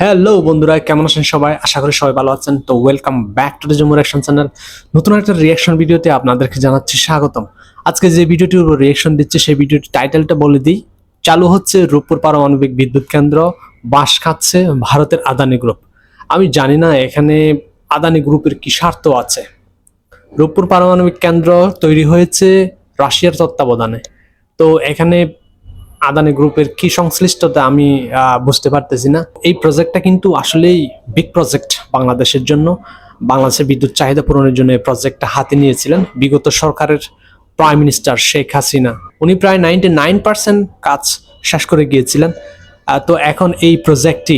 Hello বন্ধুরা, কেমন আছেন সবাই? আশা করি সবাই ভালো আছেন। তো welcome back to the Jammu reaction channel. নতুন একটা রিয়াকশন ভিডিওতে আপনাদেরকে জানাচ্ছি স্বাগতম। আজকে যে ভিডিওটির উপর রিয়াকশন দিচ্ছে সেই ভিডিওটির টাইটেলটা বলে দিই। চালু হচ্ছে রূপপুর পারমাণবিক বিদ্যুৎ কেন্দ্র, বাঁশ খাচ্ছে ভারতের আদানি গ্রুপ। আমি জানি না এখানে আদানি গ্রুপের কি স্বার্থ আছে। রূপপুর পারমাণবিক কেন্দ্র তৈরি হয়েছে রাশিয়ার তত্ত্বাবধানে। তো এখানে আদানি গ্রুপের কি সংশ্লিষ্টতা আমি বুঝতে পারতেছি না। এই প্রজেক্টটা কিন্তু আসলেই বিগ প্রজেক্ট বাংলাদেশের জন্য। বাংলাদেশের বিদ্যুৎ চাহিদা পূরণের জন্য এই প্রজেক্টটা হাতে নিয়েছিলেন বিগত সরকারের প্রাইম মিনিস্টার শেখ হাসিনা। উনি প্রায় 99% কাজ শেষ করে গিয়েছিলেন। তো এখন এই প্রজেক্টটি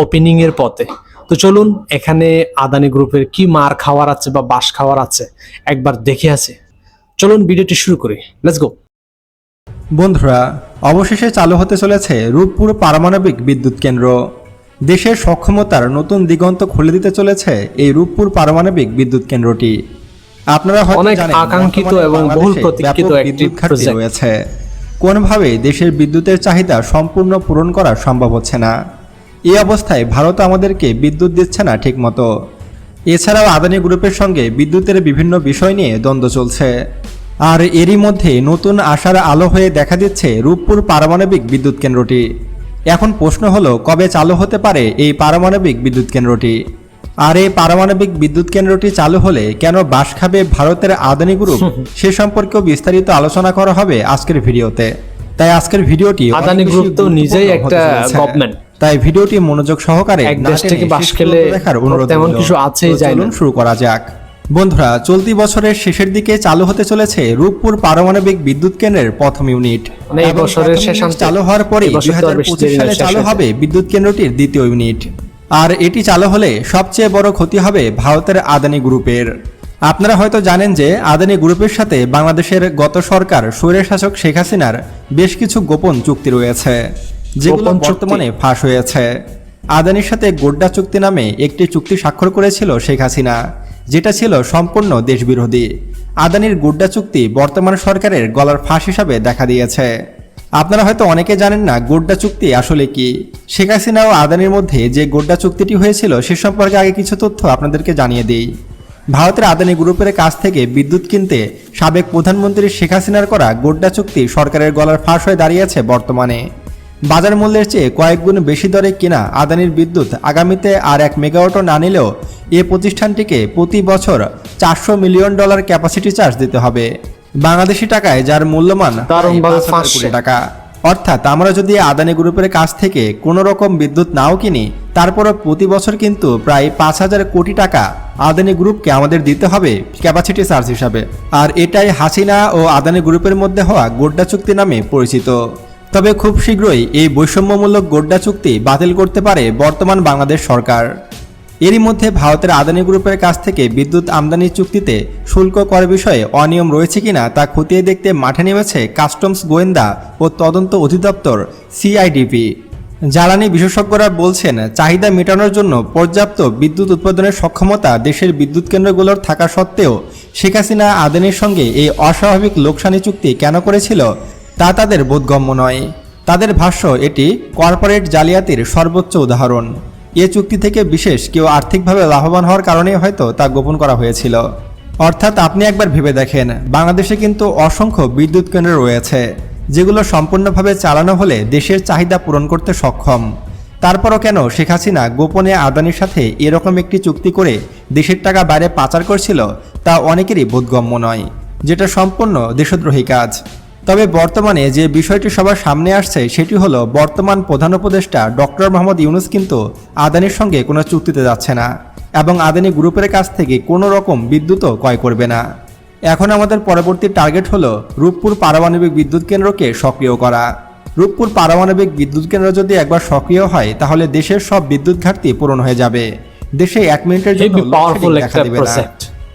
ওপেনিং এর পথে। তো চলুন এখানে আদানি গ্রুপের কি মার খাওয়ার আছে বা বাস খাওয়ার আছে একবার দেখে আসি। চলুন ভিডিওটি শুরু করি, লেটস গো। বন্ধুরা, অবশেষে চালু হতে চলেছে রূপপুর পারমাণবিক বিদ্যুৎ কেন্দ্র। দেশের সক্ষমতার নতুন দিগন্ত খুলে দিতে চলেছে এই রূপপুর পারমাণবিক বিদ্যুৎ কেন্দ্রটি। আপনারা হয়তো জানেন, আকাঙ্ক্ষিত এবং বহুল প্রতীক্ষিত একটি বিদ্যুৎ ঘাটতি প্রজেক্ট রয়েছে। কোনোভাবেই দেশের বিদ্যুতের চাহিদা সম্পূর্ণ পূরণ করা সম্ভব হচ্ছে না। এই অবস্থায় ভারত আমাদেরকে বিদ্যুৎ দিচ্ছে না ঠিকমতো। এছাড়াও আদানি গ্রুপের সঙ্গে বিদ্যুতের বিভিন্ন বিষয় নিয়ে দ্বন্দ্ব চলছে। আর এরই মধ্যে নতুন আশার আলো হয়ে দেখা দিচ্ছে রূপপুর পারমাণবিক বিদ্যুৎ কেন্দ্রটি। এখন প্রশ্ন হলো, কবে চালু হতে পারে এই পারমাণবিক বিদ্যুৎ কেন্দ্রটি? আর এই পারমাণবিক বিদ্যুৎ কেন্দ্রটি চালু হলে কেন বাস খাবে ভারতের আদানি গ্রুপ, সে সম্পর্কেও বিস্তারিত আলোচনা করা হবে আজকের ভিডিওতে। তাই আজকের ভিডিওটি আদানি গ্রুপ তো নিজেই একটা গভর্নমেন্ট, তাই ভিডিওটি মনোযোগ সহকারে এক দেশ থেকে বাস খেলে দেখার অনুরোধ তেমন কিছু আছেই যায় না। শুরু করা যাক। বন্ধুরা, চলতি বছরের শেষের দিকে চালু হতে চলেছে রূপপুর পারমাণবিক বিদ্যুৎ কেন্দ্রের প্রথম ইউনিট। এই বছরের শেষান্তে চালু হওয়ার পরে 2025 সালে চালু হবে বিদ্যুৎ কেন্দ্রটির দ্বিতীয় ইউনিট। আর এটি চালু হলে সবচেয়ে বড় ক্ষতি হবে ভারতের আদানি গ্রুপের। আপনারা হয়তো জানেন যে আদানি গ্রুপের সাথে বাংলাদেশের গত সরকার স্বৈরশাসক শেখ হাসিনার বেশ কিছু গোপন চুক্তি রয়েছে, যেগুলো বর্তমানে ফাঁস হয়েছে। আদানির সাথে গোড্ডা চুক্তি নামে একটি চুক্তি স্বাক্ষর করেছিল শেখ হাসিনা, যেটা ছিল সম্পূর্ণ দেশবিরোধী। আদানির গোড্ডা চুক্তি বর্তমান সরকারের গলার ফাঁস হিসাবে দেখা দিয়েছে। আপনারা হয়তো অনেকে জানেন না গোড্ডা চুক্তি আসলে কি। শেখ হাসিনা ও আদানির মধ্যে যে গোড্ডা চুক্তিটি হয়েছিল সে সম্পর্কে আগে কিছু তথ্য আপনাদেরকে জানিয়ে দিই। ভারতের আদানি গ্রুপের কাছ থেকে বিদ্যুৎ কিনতে সাবেক প্রধানমন্ত্রী শেখ হাসিনার করা গোড্ডা চুক্তি সরকারের গলার ফাঁস হয়ে দাঁড়িয়েছে। বর্তমানে বাজার মূল্যের চেয়ে কয়েক গুণ বেশি দরে কেনা আদানির বিদ্যুৎ আগামীতে আর 1 মেগাওয়াটও না নিলেও এ প্রতিষ্ঠানটিকে প্রতি বছর $400 মিলিয়ন ক্যাপাসিটি চার্জ দিতে হবে, বাংলাদেশি টাকায় যার মূল্যমান কোটি টাকা। অর্থাৎ আমরা যদি আদানি গ্রুপের কাছ থেকে কোনো রকম বিদ্যুৎ নাও কিনি, তারপরও প্রতি বছর কিন্তু প্রায় 5,000 কোটি টাকা আদানি গ্রুপকে আমাদের দিতে হবে ক্যাপাসিটি চার্জ হিসাবে। আর এটাই হাসিনা ও আদানি গ্রুপের মধ্যে হওয়া গোড্ডা চুক্তি নামে পরিচিত। তবে খুব শীঘ্রই এই বৈষম্যমূলক গোড্ডা চুক্তি বাতিল করতে পারে বর্তমান বাংলাদেশ সরকার। এরই মধ্যে ভারতের আদানি গ্রুপের কাছ থেকে বিদ্যুৎ আমদানি চুক্তিতে শুল্ক কর বিষয়ে অনিয়ম রয়েছে কিনা তা খতিয়ে দেখতে মাঠে নেমেছে কাস্টমস গোয়েন্দা ও তদন্ত অধিদপ্তর সিআইডিপি। জ্বালানি বিশেষজ্ঞরা বলছেন, চাহিদা মেটানোর জন্য পর্যাপ্ত বিদ্যুৎ উৎপাদনের সক্ষমতা দেশের বিদ্যুৎ কেন্দ্রগুলোর থাকা সত্ত্বেও শেখ হাসিনা আদানির সঙ্গে এই অস্বাভাবিক লোকসানি চুক্তি কেন করেছিল তা তাদের বোধগম্য নয়। তাদের ভাষ্য, এটি কর্পোরেট জালিয়াতির সর্বোচ্চ উদাহরণ। এ চুক্তি থেকে বিশেষ কেউ আর্থিকভাবে লাভবান হওয়ার কারণে হয়তো তা গোপন করা হয়েছিল। অর্থাৎ আপনি একবার ভেবে দেখেন, বাংলাদেশে কিন্তু অসংখ্য বিদ্যুৎ কেন্দ্র রয়েছে যেগুলো সম্পূর্ণভাবে চালানো হলে দেশের চাহিদা পূরণ করতে সক্ষম। তারপরও কেন শেখ হাসিনা গোপনে আদানির সাথে এরকম একটি চুক্তি করে দেশের টাকা বাইরে পাচার করছিল তা অনেকেরই বোধগম্য নয়, যেটা সম্পূর্ণ দেশদ্রোহী কাজ। তবে বর্তমানে যে বিষয়টি সবার সামনে আসছে সেটি হলো, বর্তমান প্রধান উপদেষ্টা ডক্টর মোহাম্মদ ইউনূস কিন্তু আদানির সঙ্গে কোনো চুক্তিতে যাচ্ছে না এবং আদানি গ্রুপের কাছ থেকে কোনো রকম বিদ্যুৎও ক্রয় করবে না। এখন আমাদের পরবর্তী টার্গেট হলো রূপপুর পারমাণবিক বিদ্যুৎ কেন্দ্রকে সক্রিয় করা। রূপপুর পারমাণবিক বিদ্যুৎ কেন্দ্র যদি একবার সক্রিয় হয় তাহলে দেশের সব বিদ্যুৎ ঘাটতি পূরণ হয়ে যাবে। দেশে 1 মিনিটের জন্য দেখা দেবে না,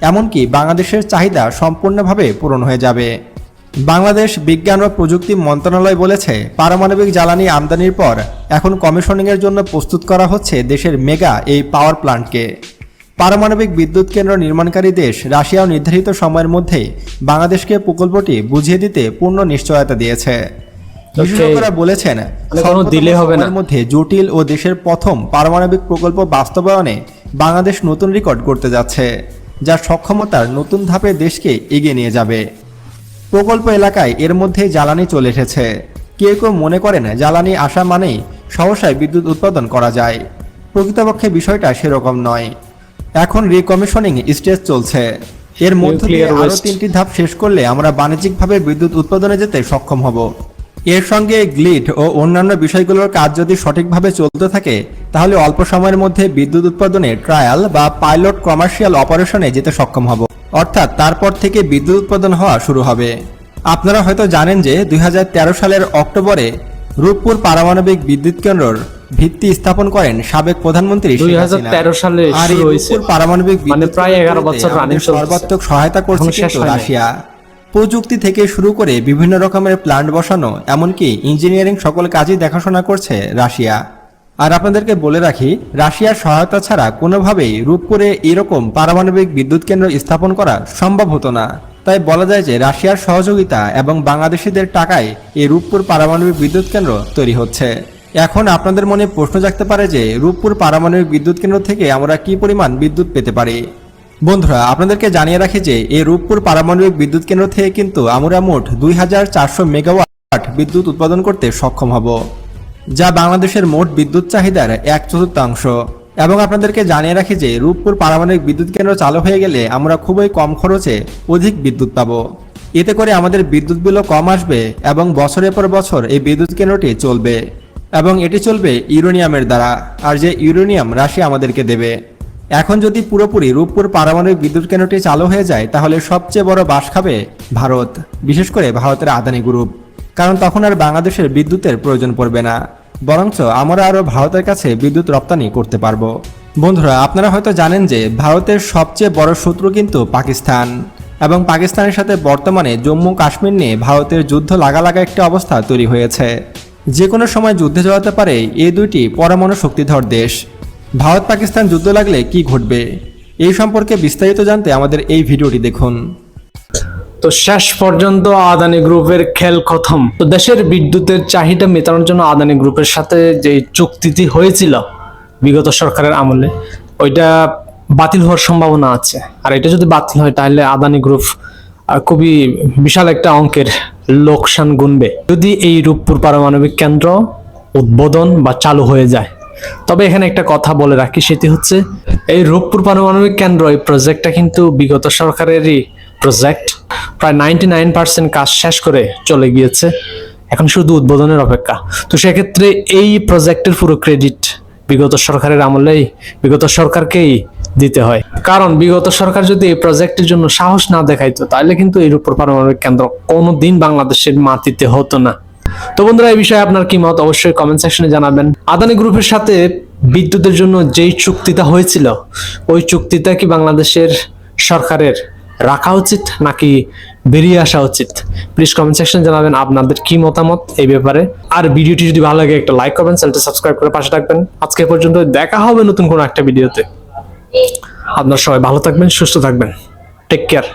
এমনকি বাংলাদেশের চাহিদা সম্পূর্ণভাবে পূরণ হয়ে যাবে। বাংলাদেশ বিজ্ঞান ও প্রযুক্তি মন্ত্রণালয় বলেছে, পারমাণবিক জ্বালানি আমদানির পর এখন কমিশনিংয়ের জন্য প্রস্তুত করা হচ্ছে দেশের মেগা এই পাওয়ার প্ল্যান্টকে। পারমাণবিক বিদ্যুৎ কেন্দ্র নির্মাণকারী দেশ রাশিয়াও নির্ধারিত সময়ের মধ্যে বাংলাদেশকে প্রকল্পটি বুঝিয়ে দিতে পূর্ণ নিশ্চয়তা দিয়েছে। বিশেষজ্ঞরা বলেছেন কোনো দিলে হবে না। এর মধ্যে জটিল ও দেশের প্রথম পারমাণবিক প্রকল্প বাস্তবায়নে বাংলাদেশ নতুন রেকর্ড করতে যাচ্ছে, যার সক্ষমতার নতুন ধাপে দেশকে এগিয়ে নিয়ে যাবে। প্রকল্প এলাকায় এর মধ্যে জ্বালানি চলে এসেছে। কেউ কেউ মনে করেন জ্বালানি আসা মানেই সহসায় বিদ্যুৎ উৎপাদন করা যায়। প্রকৃতপক্ষে বিষয়টা সেরকম নয়। এখন রিকমিশনিং স্টেজ চলছে। এর মধ্য দিয়ে Nuclear আরো waste। 3টি ধাপ শেষ করলে আমরা বাণিজ্যিকভাবে বিদ্যুৎ উৎপাদনে যেতে সক্ষম হব। এর সঙ্গে গ্লিড ও অন্যান্য বিষয়গুলোর কাজ যদি সঠিকভাবে চলতে থাকে, তাহলে অল্প সময়ের মধ্যে বিদ্যুৎ উৎপাদনে ট্রায়াল বা পাইলট কমার্শিয়াল অপারেশনে যেতে সক্ষম হব। অর্থাৎ তারপর থেকে বিদ্যুৎ উৎপাদন হওয়া শুরু হবে। আপনারা হয়তো জানেন যে 2013 সালের অক্টোবরে রূপপুর পারমাণবিক বিদ্যুৎ কেন্দ্রের ভিত্তি স্থাপন করেন সাবেক প্রধানমন্ত্রী শেখ হাসিনা। 2013 সালে আর এই শুরু হয়েছে, রূপপুর পারমাণবিক মানে বিদ্যুৎ প্রায় 11 কেন্দ্রটিতে বছর রানিং আমাদের সর্বাত্মক সহায়তা করছে এখনো শেষ কিন্তু হয়নি। রাশিয়া। প্রযুক্তি থেকে শুরু করে বিভিন্ন রকমের প্ল্যান্ট বসানো, এমনকি ইঞ্জিনিয়ারিং সকল কাজই দেখাশোনা করছে রাশিয়া। আর আপনাদেরকে বলে রাখি, রাশিয়ার সহায়তা ছাড়া কোনোভাবেই রূপপুরে এরকম পারমাণবিক বিদ্যুৎ কেন্দ্র স্থাপন করা সম্ভব হতো না। তাই বলা যায় যে রাশিয়ার সহযোগিতা এবং বাংলাদেশিদের টাকায় এই রূপপুর পারমাণবিক বিদ্যুৎ কেন্দ্র তৈরি হচ্ছে। এখন আপনাদের মনে প্রশ্ন জাগতে পারে যে রূপপুর পারমাণবিক বিদ্যুৎ কেন্দ্র থেকে আমরা কি পরিমাণ বিদ্যুৎ পেতে পারি। বন্ধুরা, আপনাদেরকে জানিয়ে রাখি যে এই রূপপুর পারমাণবিক বিদ্যুৎ কেন্দ্র থেকে কিন্তু আমরা মোট 2400 মেগাওয়াট বিদ্যুৎ উৎপাদন করতে সক্ষম হব, যা বাংলাদেশের মোট বিদ্যুৎ চাহিদার 1/4। এবং আপনাদেরকে জানিয়ে রাখি যে রূপপুর পারমাণবিক বিদ্যুৎ কেন্দ্র চালু হয়ে গেলে আমরা খুবই কম খরচে অধিক বিদ্যুৎ পাবো। এতে করে আমাদের বিদ্যুৎ বিলও কম আসবে এবং বছরের পর বছর এই বিদ্যুৎ কেন্দ্রটি চলবে, এবং এটি চলবে ইউরেনিয়ামের দ্বারা, আর যে ইউরেনিয়াম রাশিয়া আমাদেরকে দেবে। এখন যদি পুরোপুরি রূপপুর পারমাণবিক বিদ্যুৎ কেন্দ্রটি চালু হয়ে যায়, তাহলে সবচেয়ে বড় বাস খাবে ভারত, বিশেষ করে ভারতের আদানি গ্রুপ। কারণ তখন আর বাংলাদেশের বিদ্যুতের প্রয়োজন পড়বে না, বরঞ্চ আমরা আরও ভারতের কাছে বিদ্যুৎ রপ্তানি করতে পারবো। বন্ধুরা, আপনারা হয়তো জানেন যে ভারতের সবচেয়ে বড় শত্রু কিন্তু পাকিস্তান, এবং পাকিস্তানের সাথে বর্তমানে জম্মু কাশ্মীর নিয়ে ভারতের যুদ্ধ লাগা একটা অবস্থা তৈরি হয়েছে। যে কোনো সময় যুদ্ধে জড়াতে পারে এই দুইটি পরমাণু শক্তিধর দেশ। ভারত পাকিস্তান যুদ্ধ লাগলে কি ঘটবে, এই সম্পর্কে বিস্তারিত জানতে আমাদের এই ভিডিওটি দেখুন। তো শেষ পর্যন্ত আদানি গ্রুপের খেল খতম। তো দেশের বিদ্যুতের চাহিদা মেটানোর জন্য আদানি গ্রুপের সাথে যে চুক্তিটি হয়েছিল বিগত সরকারের আমলে, ওইটা বাতিল হওয়ার সম্ভাবনা আছে। আর এটা যদি বাতিল হয়, তাহলে আদানি গ্রুপ খুবই বিশাল একটা অঙ্কের লোকসান গুনবে যদি এই রূপপুর পারমাণবিক কেন্দ্র উদ্বোধন বা চালু হয়ে যায়। তবে এখানে একটা কথা বলে রাখি, সেটি হচ্ছে এই রূপপুর পারমাণবিক কেন্দ্র, এই প্রজেক্টটা কিন্তু বিগত সরকারেরই প্রজেক্ট। প্রায় 99% কাজ শেষ করে চলে গিয়েছে, এখন শুধু উদ্বোধনের অপেক্ষা। তো সেক্ষেত্রে এই প্রজেক্টের পুরো ক্রেডিট বিগত সরকারের আমলেই বিগত সরকারকেই দিতে হয়। কারণ বিগত সরকার যদি এই প্রজেক্টের জন্য সাহস না দেখাইতো, তাহলে কিন্তু এই রূপপুর পারমাণবিক কেন্দ্র কোনোদিন বাংলাদেশের মাটিতে হতো না। তো বন্ধুরা, এই বিষয়ে আপনার কি মত অবশ্যই কমেন্ট সেকশনে জানাবেন। আদানি গ্রুপের সাথে বিদ্যুতের জন্য যেই চুক্তিটা হয়েছিল, ওই চুক্তিটা কি বাংলাদেশের সরকারের রাখা উচিত নাকি বেরিয়ে আসা উচিত? প্লিজ কমেন্ট সেকশনে জানাবেন আপনাদের কি মতামত এই ব্যাপারে। আর ভিডিওটি যদি ভালো লাগে একটা লাইক করবেন, চ্যানেলটি সাবস্ক্রাইব করে পাশে থাকবেন। আজকে পর্যন্ত, দেখা হবে নতুন কোনো একটা ভিডিওতে। আপনারা সবাই ভালো থাকবেন, সুস্থ থাকবেন। Take care.